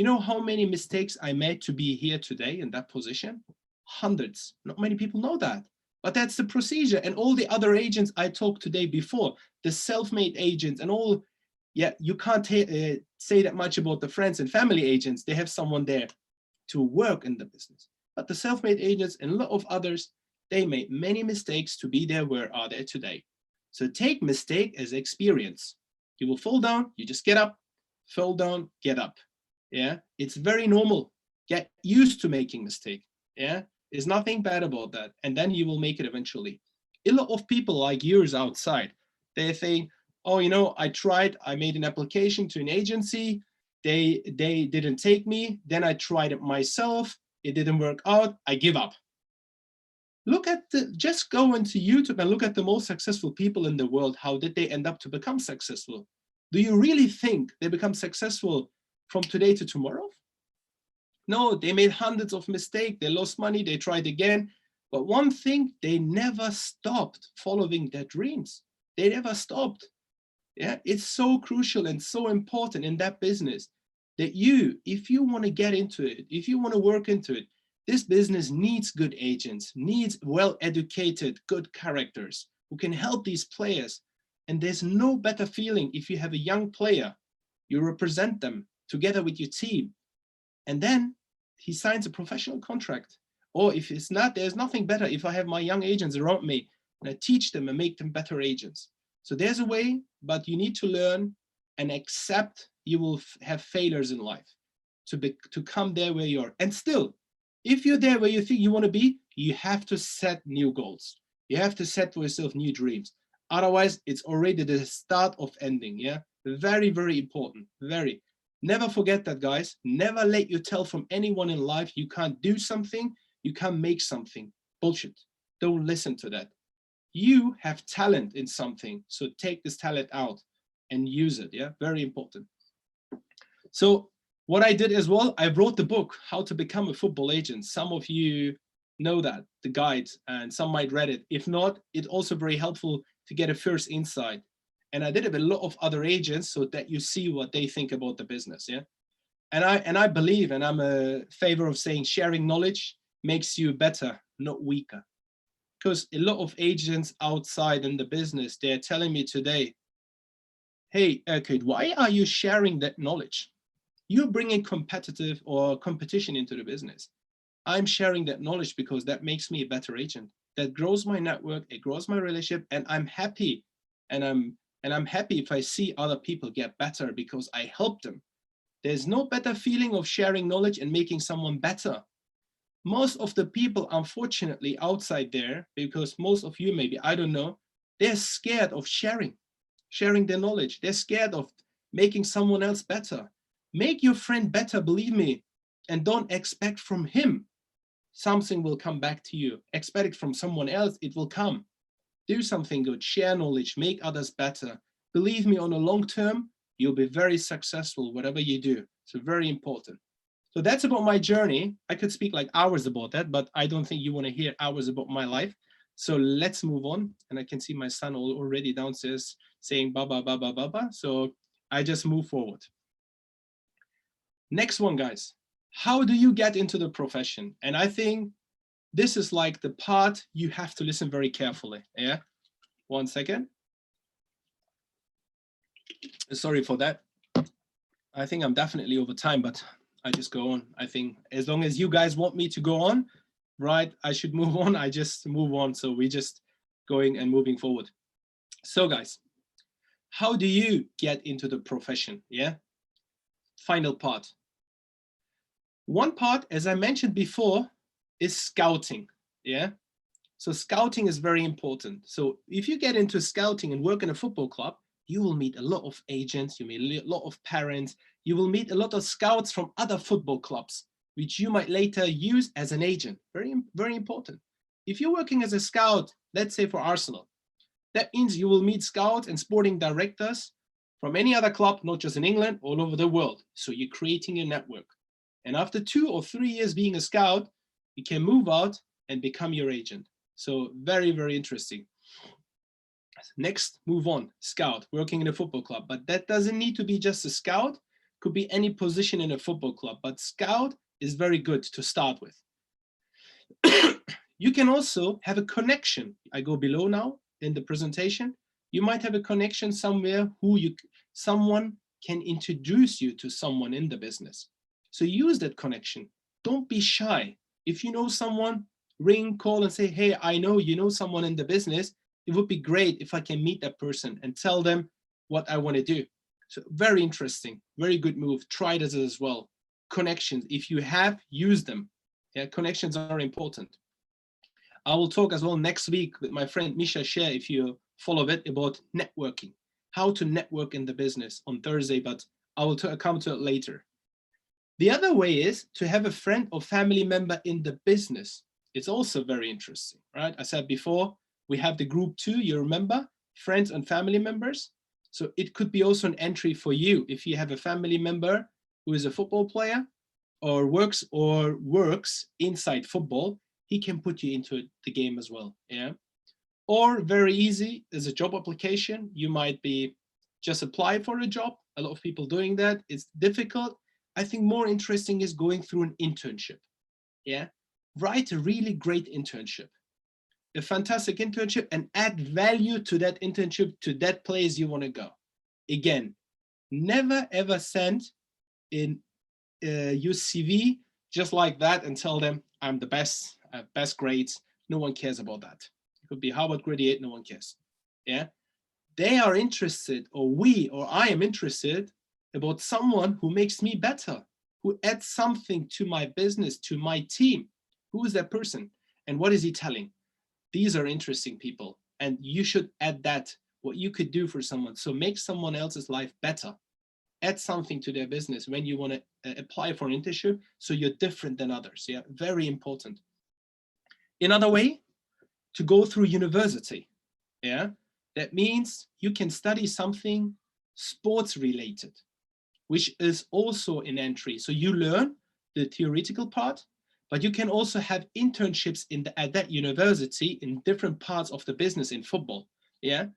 You know how many mistakes I made to be here today in that position? Hundreds. Not many people know that. But that's the procedure. And all the other agents I talked today before, the self-made agents and all, yeah, you can't say that much about the friends and family agents. They have someone there to work in the business. But the self-made agents and a lot of others, they made many mistakes to be there where are they today. So take mistake as experience. You will fall down, you just get up, fall down, get up. Yeah, it's very normal. Get used to making mistake. Yeah, there's nothing bad about that. And then you will make it eventually. A lot of people like yours outside, they think, oh, you know, I tried, I made an application to an agency, they didn't take me, then I tried it myself, it didn't work out, I give up. Look at just go into YouTube and look at the most successful people in the world. How did they end up to become successful? Do you really think they become successful from today to tomorrow? No, they made hundreds of mistakes, they lost money, they tried again. But one thing, they never stopped following their dreams. They never stopped. Yeah, it's so crucial and so important in that business that you, if you want to get into it, if you want to work into it, this business needs good agents, needs well-educated, good characters who can help these players. And there's no better feeling if you have a young player, you represent them together with your team, and then he signs a professional contract. Or if it's not, there's nothing better if I have my young agents around me and I teach them and make them better agents. So there's a way, but you need to learn and accept you will have failures in life to come there where you are. And still, if you're there where you think you want to be, you have to set new goals. You have to set for yourself new dreams. Otherwise, it's already the start of ending. Yeah, very, very important. Very. Never forget that, guys. Never let you tell from anyone in life you can't do something, you can't make something. Bullshit. Don't listen to that. You have talent in something, so take this talent out and use it. Yeah, very important. So what I did as well, I wrote the book, How to Become a Football Agent. Some of you know that, the guide, and some might read it. If not, it's also very helpful to get a first insight. And I did it with a lot of other agents so that you see what they think about the business. Yeah. And I believe, and I'm a favor of saying, sharing knowledge makes you better, not weaker. Because a lot of agents outside in the business, they're telling me today, hey, Erkut, why are you sharing that knowledge? You're bringing competitive or competition into the business. I'm sharing that knowledge because that makes me a better agent. That grows my network, it grows my relationship, and I'm happy. And I'm happy if I see other people get better because I help them. There's no better feeling of sharing knowledge and making someone better. Most of the people, unfortunately, outside there, because most of you maybe, I don't know, they're scared of sharing their knowledge. They're scared of making someone else better. Make your friend better, believe me, and don't expect from him something will come back to you. Expect it from someone else, it will come. Do something good, share knowledge, make others better. Believe me, on a long term, you'll be very successful, whatever you do. So very important. So that's about my journey. I could speak like hours about that, but I don't think you want to hear hours about my life. So let's move on. And I can see my son already downstairs saying baba, baba, baba. So I just move forward. Next one, guys. How do you get into the profession? And I think this is like the part you have to listen very carefully. Yeah. 1 second. Sorry for that. I think I'm definitely over time, but I just go on. I think as long as you guys want me to go on, right, I should move on. I just move on. So we just going and moving forward. So guys, how do you get into the profession? Yeah. Final part. One part, as I mentioned before, is scouting. Yeah. So scouting is very important. So if you get into scouting and work in a football club, you will meet a lot of agents, you meet a lot of parents, you will meet a lot of scouts from other football clubs, which you might later use as an agent. Very, very important. If you're working as a scout, let's say for Arsenal, that means you will meet scouts and sporting directors from any other club, not just in England, all over the world. So you're creating a network. And after 2 or 3 years being a scout, you can move out and become your agent. So very, very interesting. Next, move on, scout, working in a football club. But that doesn't need to be just a scout. could be any position in a football club, but scout is very good to start with. You can also have a connection. I go below now in the presentation. You might have a connection somewhere someone can introduce you to someone in the business. So use that connection. Don't be shy. If you know someone, ring, call and say, hey, I know you know someone in the business. It would be great if I can meet that person and tell them what I want to do. So very interesting, very good move. Try this as well. Connections, if you have, use them. Yeah, connections are important. I will talk as well next week with my friend Misha Share, if you follow it, about networking, how to network in the business on Thursday, but I will come to it later. The other way is to have a friend or family member in the business. It's also very interesting, right? I said before, we have the group 2, you remember, friends and family members. So it could be also an entry for you if you have a family member who is a football player or works inside football. He can put you into the game as well, yeah? Or very easy, as a job application, you might be just apply for a job. A lot of people doing that. It's difficult. I think more interesting is going through an internship, yeah? Write a really great internship, a fantastic internship, and add value to that internship, to that place you want to go. Again, never ever send in your CV just like that and tell them I'm the best, best grades. No one cares about that. It could be Harvard graduate, no one cares. Yeah, they are interested, or I am interested about someone who makes me better, who adds something to my business, to my team. Who is that person? And what is he telling? These are interesting people, and you should add that, what you could do for someone. So make someone else's life better. Add something to their business when you want to apply for an internship, so you're different than others. Yeah, very important. Another way, to go through university. Yeah, that means you can study something sports related, which is also an entry. So you learn the theoretical part, but you can also have internships at that university in different parts of the business in football. Yeah,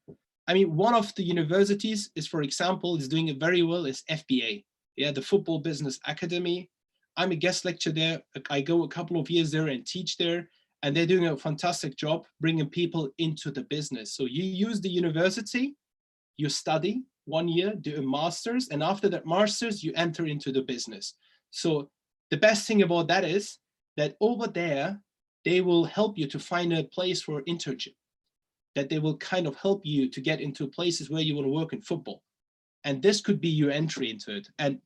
I mean, one of the universities is, for example, is doing it very well, is FBA. Yeah, the Football Business Academy. I'm a guest lecturer there. I go a couple of years there and teach there, and they're doing a fantastic job bringing people into the business. So you use the university, you study 1 year, do a master's, and after that master's, you enter into the business. So the best thing about that is that over there, they will help you to find a place for internship, that they will kind of help you to get into places where you want to work in football. And this could be your entry into it. And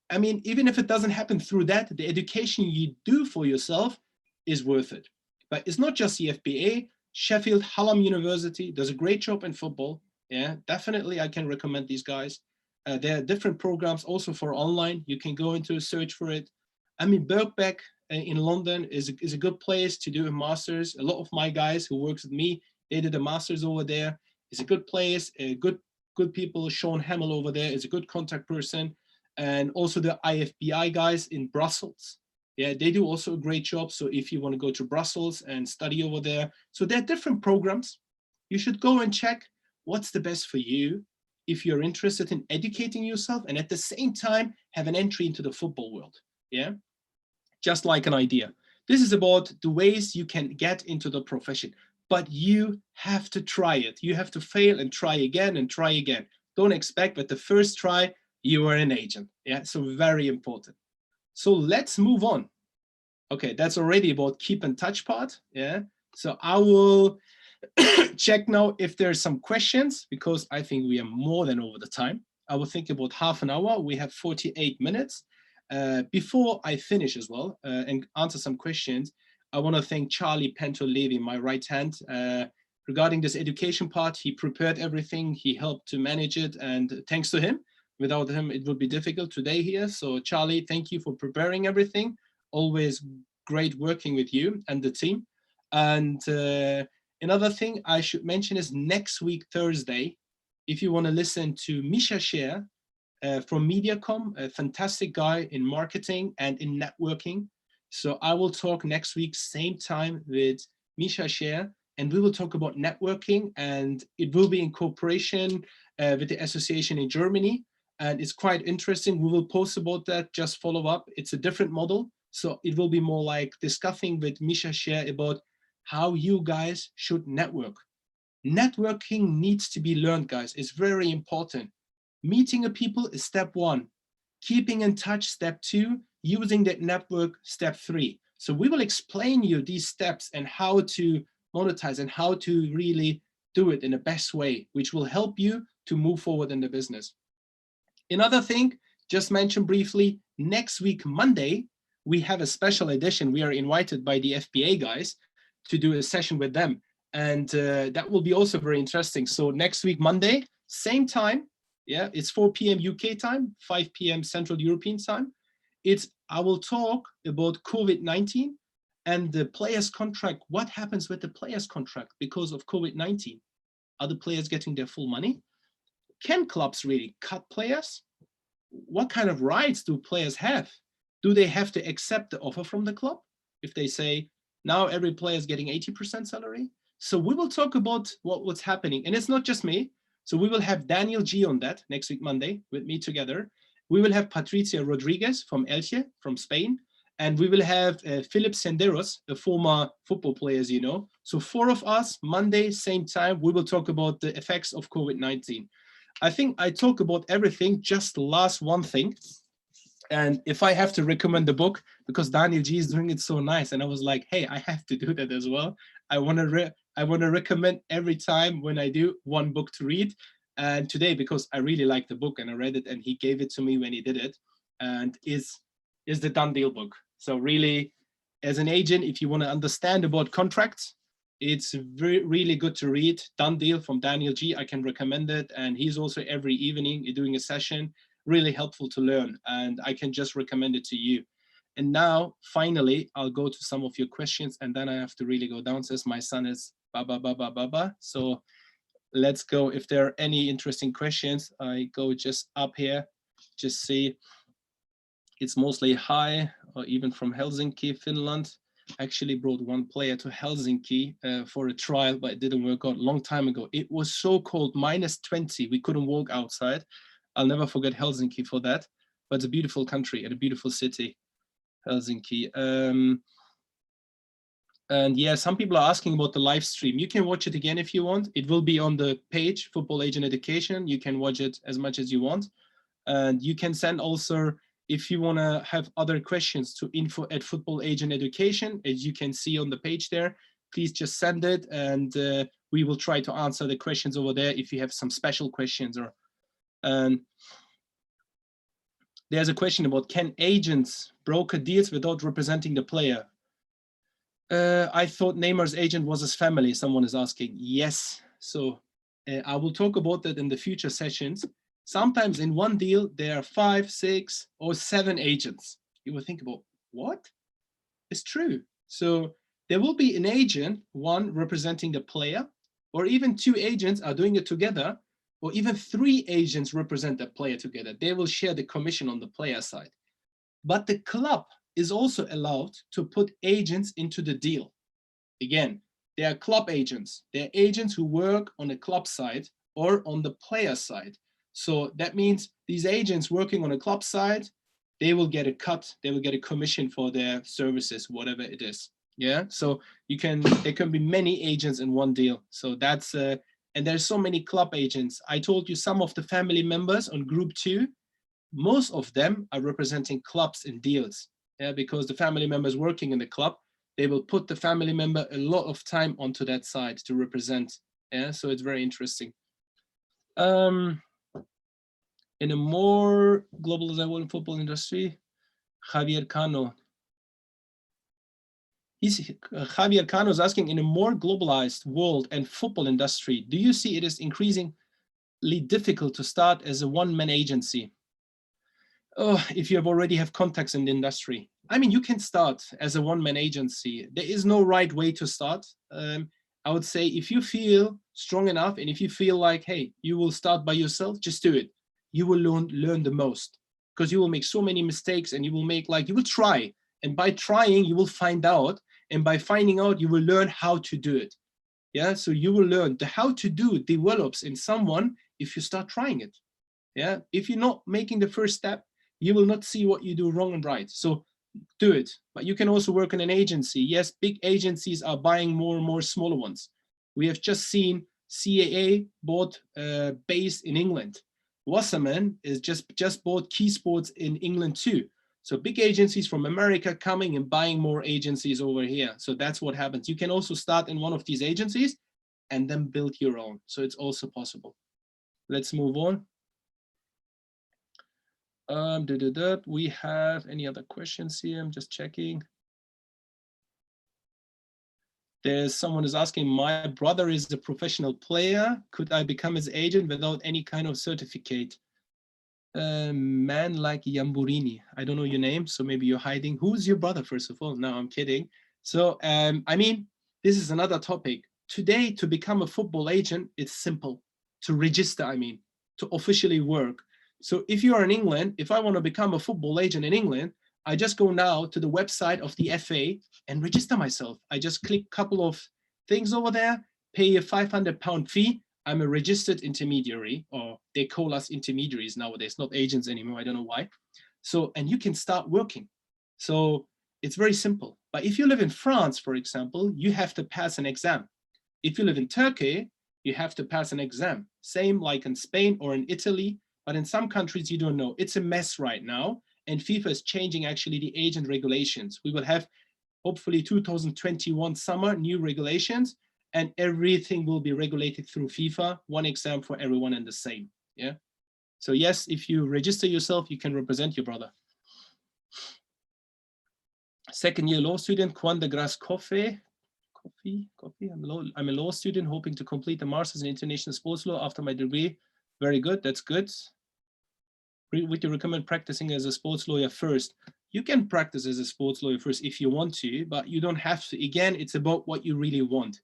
I mean, even if it doesn't happen through that, the education you do for yourself is worth it. But it's not just the FBA. Sheffield Hallam University does a great job in football. Yeah, definitely I can recommend these guys. There are different programs also for online. You can go into a search for it. I mean, Birkbeck in London is a good place to do a master's. A lot of my guys who works with me, they did a master's over there. It's a good place, good people. Sean Hamill over there is a good contact person. And also the IFBI guys in Brussels. Yeah, they do also a great job. So if you want to go to Brussels and study over there, so there are different programs. You should go and check what's the best for you if you're interested in educating yourself and at the same time have an entry into the football world. Yeah, just like an idea. This is about the ways you can get into the profession, but you have to try it. You have to fail and try again and try again. Don't expect that the first try you are an agent. Yeah, so very important. So let's move on. Okay, that's already about keep in touch part. Yeah, so I will check now if there's some questions, because I think we are more than over the time. I will think about half an hour. We have 48 minutes. Before I finish as well and answer some questions, I want to thank Charlie Pinto-Levy, my right hand, regarding this education part. He prepared everything. He helped to manage it, and thanks to him. Without him, it would be difficult today here. So Charlie, thank you for preparing everything. Always great working with you and the team. And another thing I should mention is next week, Thursday, if you want to listen to Misha Share from Mediacom, a fantastic guy in marketing and in networking. So I will talk next week, same time with Misha Share, and we will talk about networking, and it will be in cooperation with the association in Germany. and it's quite interesting. We will post about that, just follow up. It's a different model. So it will be more like discussing with Misha Share about how you guys should network. Networking needs to be learned, guys. It's very important. Meeting a people is step 1. Keeping in touch, step 2. Using that network, step 3. So we will explain you these steps and how to monetize and how to really do it in the best way, which will help you to move forward in the business. Another thing, just mentioned briefly, next week, Monday, we have a special edition. We are invited by the FBA guys to do a session with them. And that will be also very interesting. So next week, Monday, same time. Yeah, it's 4 p.m. UK time, 5 p.m. Central European time. I will talk about COVID-19 and the players' contract. What happens with the players' contract because of COVID-19? Are the players getting their full money? Can clubs really cut players? What kind of rights do players have? Do they have to accept the offer from the club if they say, now every player is getting 80% salary? So we will talk about what's happening. And it's not just me. So we will have Daniel G on that next week, Monday, with me together. We will have Patricia Rodriguez from Elche, from Spain. And we will have Philip Senderos, a former football player, as you know. So 4 of us, Monday, same time, we will talk about the effects of COVID-19. I think I talk about everything, just last one thing. And if I have to recommend the book, because Daniel G is doing it so nice, and I was like, hey, I have to do that as well. I want to recommend every time when I do one book to read. And today, because I really like the book and I read it, and he gave it to me when he did it, and is the Done Deal book. So really, as an agent, if you want to understand about contracts, it's really good to read. Done Deal from Daniel G. I can recommend it. And he's also every evening doing a session, really helpful to learn. And I can just recommend it to you. And now, finally, I'll go to some of your questions, and then I have to really go downstairs. My son is baba. So let's go. If there are any interesting questions, I go just up here, just see. It's mostly hi, or even from Helsinki, Finland. Actually brought one player to Helsinki for a trial, but it didn't work out a long time ago. It was so cold, -20. We couldn't walk outside. I'll never forget Helsinki for that. But it's a beautiful country and a beautiful city, Helsinki. And yeah, some people are asking about the live stream. You can watch it again if you want. It will be on the page, Football Agent Education. You can watch it as much as you want. And you can send also, if you want to have other questions, to info@Football Agent Education, as you can see on the page there. Please just send it, and we will try to answer the questions over there if you have some special questions. Or there's a question about, can agents broker deals without representing the player? I thought Neymar's agent was his family, someone is asking. Yes, so I will talk about that in the future sessions. Sometimes in one deal, there are 5, 6, or 7 agents. You will think about, what? It's true. So there will be an agent, one representing the player, or even 2 agents are doing it together, or even 3 agents represent the player together. They will share the commission on the player side. But the club is also allowed to put agents into the deal. Again, they are club agents. They're agents who work on the club side or on the player side. So that means these agents working on a club side, they will get a cut, they will get a commission for their services, whatever it is. Yeah, so there can be many agents in one deal. So that's, and there's so many club agents. I told you some of the family members on group 2, most of them are representing clubs in deals. Yeah, because the family members working in the club, they will put the family member a lot of time onto that side to represent. Yeah, so it's very interesting. In a more globalized football industry, Javier Cano. Javier Cano is asking, in a more globalized world and football industry, do you see it is increasingly difficult to start as a one-man agency? Oh, if you already have contacts in the industry. I mean, you can start as a one-man agency. There is no right way to start. I would say if you feel strong enough and if you feel like, hey, you will start by yourself, just do it. You will learn the most, because you will make so many mistakes, and you will try. And by trying, you will find out. And by finding out, you will learn how to do it. Yeah, so you will learn. The how to do develops in someone if you start trying it. Yeah, if you're not making the first step, you will not see what you do wrong and right. So do it. But you can also work in an agency. Yes, big agencies are buying more and more smaller ones. We have just seen CAA bought based in England. Wasserman is just bought Key Sports in England too. So big agencies from America coming and buying more agencies over here. So that's what happens. You can also start in one of these agencies and then build your own. So it's also possible. Let's move on. We have any other questions here? I'm just checking. There's someone is asking, my brother is a professional player. Could I become his agent without any kind of certificate? Man like Yamburini. I don't know your name, so maybe you're hiding. Who's your brother, first of all? No, I'm kidding. So, I mean, this is another topic. Today, to become a football agent, it's simple. To register, I mean, to officially work. So if you are in England, if I want to become a football agent in England, I just go now to the website of the FA and register myself. I just click a couple of things over there, pay a £500 fee. I'm a registered intermediary, or they call us intermediaries nowadays, not agents anymore. I don't know why. So, and you can start working. So it's very simple. But if you live in France, for example, you have to pass an exam. If you live in Turkey, you have to pass an exam. Same like in Spain or in Italy, but in some countries you don't know. It's a mess right now. And FIFA is changing actually the agent regulations. We will have hopefully 2021 summer new regulations, and everything will be regulated through FIFA, one exam for everyone and the same. Yeah. So yes, if you register yourself, you can represent your brother. Second year law student, Juan de Gras Coffee. I'm a law student hoping to complete a master's in international sports law after my degree. Very good, that's good. Would you recommend practicing as a sports lawyer first? You can practice as a sports lawyer first if you want to, but you don't have to. Again, it's about what you really want.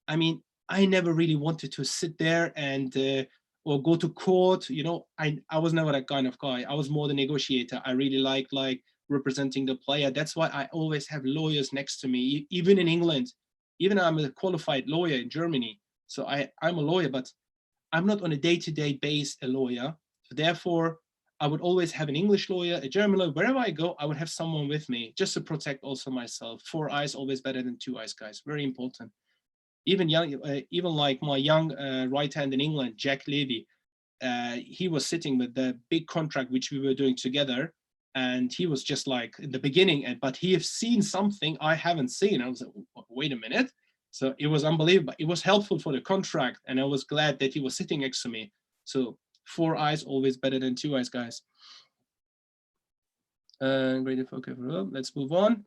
I mean, I never really wanted to sit there and or go to court. You know, I was never that kind of guy. I was more the negotiator. I really like representing the player. That's why I always have lawyers next to me, even in England. Even I'm a qualified lawyer in Germany. So I'm a lawyer, but I'm not on a day-to-day base a lawyer. So therefore, I would always have an English lawyer, a German lawyer. Wherever I go, I would have someone with me just to protect also myself. 4 eyes always better than 2 eyes, guys. Very important. Even like my young right hand in England, Jack Levy, he was sitting with the big contract which we were doing together, and he was just like in the beginning, but he has seen something I haven't seen. I was like, wait a minute. So it was unbelievable. It was helpful for the contract, and I was glad that he was sitting next to me. So 4 eyes always better than 2 eyes, guys. Great focus. Let's move on.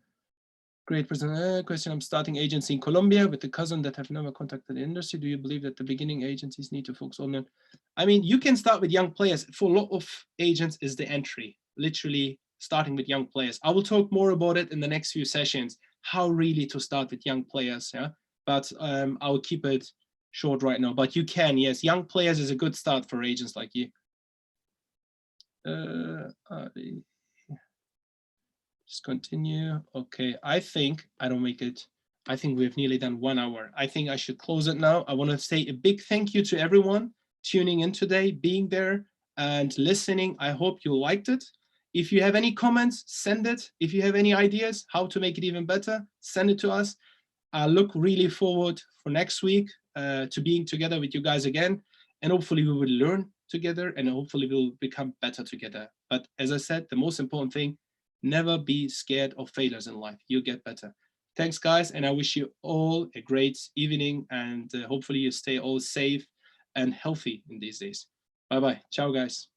Great question. I'm starting agency in Colombia with a cousin that have never contacted the industry. Do you believe that the beginning agencies need to focus on them? I mean, you can start with young players. For a lot of agents is the entry, literally starting with young players. I will talk more about it in the next few sessions, how really to start with young players. Yeah, but I'll keep it short right now. But you can, yes, young players is a good start for agents like you. Just continue. Okay, I think I don't make it. I think we've nearly done 1 hour. I think I should close it now. I want to say a big thank you to everyone tuning in today, being there and listening. I hope you liked it. If you have any comments, send it. If you have any ideas how to make it even better, send it to us. I look really forward for next week to being together with you guys again. And hopefully we will learn together, and hopefully we'll become better together. But as I said, the most important thing, never be scared of failures in life. You'll get better. Thanks, guys. And I wish you all a great evening, and hopefully you stay all safe and healthy in these days. Bye-bye. Ciao, guys.